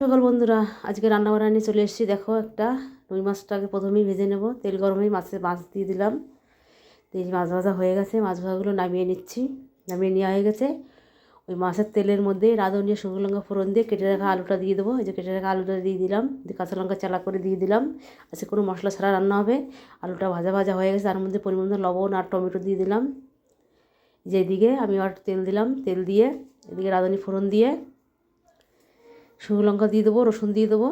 সকাল বন্ধুরা, আজকে রান্নাবান্না নিয়ে চলে এসেছি। দেখো, একটা রুই মাছটাকে প্রথমেই ভেজে নেব। তেল গরমেই মাছ দিয়ে দিলাম। এই মাছ ভাজা হয়ে গেছে, মাছ ভাজাগুলো নামিয়ে নিচ্ছি। নামিয়ে নেওয়া হয়ে গেছে। ওই মাছের তেলের মধ্যে রাঁধুনি শুকনো লঙ্কা ফোড়ন দিয়ে কেটে রাখা আলুটা দিয়ে দেবো। এই যে কেটে রাখা আলুটা দিয়ে দিলাম, দিয়ে কাঁচা লঙ্কা চালা করে দিয়ে দিলাম। আজকে কোনো মশলা ছাড়া রান্না হবে। আলুটা ভাজা ভাজা হয়ে গেছে, তার মধ্যে পরিমাণ মতো লবণ আর টমেটো দিয়ে দিলাম। যেদিকে আমি আর তেল দিলাম, তেল দিয়ে এদিকে রাঁধুনি ফোড়ন দিয়ে শুকনো লঙ্কা দিয়ে দেবো, রসুন দিয়ে দেবো,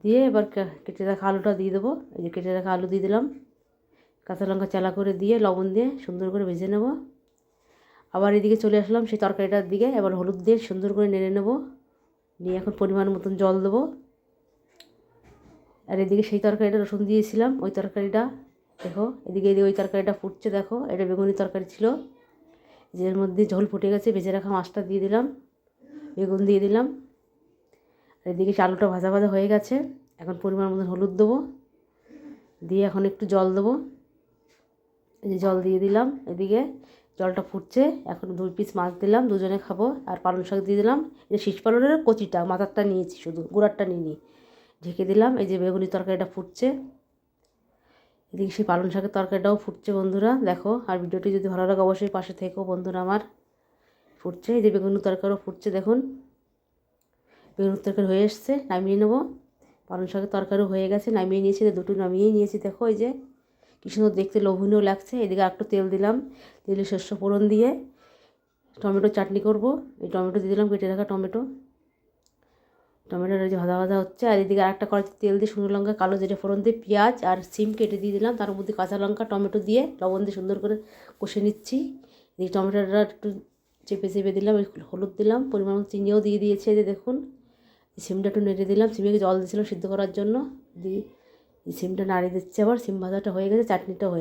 দিয়ে এবার কেটে রাখা আলুটা দিয়ে দেবো। এই যে কেটে রাখা আলু দিয়ে দিলাম, কাঁচা লঙ্কা চালা করে দিয়ে লবণ দিয়ে সুন্দর করে ভেজে নেব। আবার এদিকে চলে আসলাম সেই তরকারিটার দিকে। এবার হলুদ দিয়ে সুন্দর করে নেড়ে নেব। নিয়ে এখন পরিমাণ মতন জল দেবো। আর এদিকে সেই তরকারিটা রসুন দিয়েছিলাম, ওই তরকারিটা দেখো, এদিকে ওই তরকারিটা ফুটছে। দেখো, এটা বেগুনি তরকারি ছিল। এর মধ্যে ঝোল ফুটে গেছে, ভেজে রাখা মাছটা দিয়ে দিলাম, বেগুন দিয়ে দিলাম। আর এদিকে আলুটা ভাজা ভাজা হয়ে গেছে। এখন পরিমাণ মতন হলুদ দেবো, দিয়ে এখন একটু জল দেবো। এই যে জল দিয়ে দিলাম। এদিকে জলটা ফুটছে, এখন 2 পিস মাছ দিলাম, দুজনে খাবো। আর পালং শাক দিয়ে দিলাম। এই যে শীষ পালনের কচিটা, মাথারটা নিয়েছি, শুধু গুঁড়ারটা নিইনি। ঢেকে দিলাম। এই যে বেগুনি তরকারিটা ফুটছে। এদিকে সেই পালং শাকের তরকারিটাও ফুটছে বন্ধুরা, দেখো। আর ভিডিওটি যদি ভালো লাগে অবশ্যই পাশে থেকো বন্ধুরা আমার। ফুটছে, এই যে বেগুনি তরকারিও ফুটছে, দেখুন বেগুনের তরকারি হয়ে এসছে, নামিয়ে নেব। পালং শাকের তরকারিও হয়ে গেছে, নামিয়ে নিয়েছি। দুটো নামিয়েই নিয়েছি। দেখো, এই যে কী সুন্দর দেখতে, লোভনীয় লাগছে। এদিকে একটু তেল দিলাম, তেলে সর্ষে ফোড়ন দিয়ে টমেটো চাটনি করব। এই টমেটো দিয়ে দিলাম, কেটে রাখা টমেটোটা যে ভাজা ভাজা হচ্ছে। আর এদিকে আরেকটা কড়াইতে তেল দিয়ে শুকনো লঙ্কা কালো জিরে ফোড়ন দিয়ে পেঁয়াজ আর সিম কেটে দিয়ে দিলাম। তার মধ্যে কাঁচা লঙ্কা টমেটো দিয়ে লবণ দিয়ে সুন্দর করে কষে নিচ্ছি। এই টমেটোটা একটু চেপে চেপে দিলাম, হলুদ দিলাম, পরিমাণ চিনিও দিয়ে দিয়েছে। যে দেখুন, সিমটা একটু নেড়ে দিলাম, সিমে জল দিয়েছিলাম সিদ্ধ করার জন্য। দিয়ে সিমটা নাড়িয়ে দিচ্ছি। আবার সিম ভাজাটা হয়ে গেছে, চাটনিটা হয়ে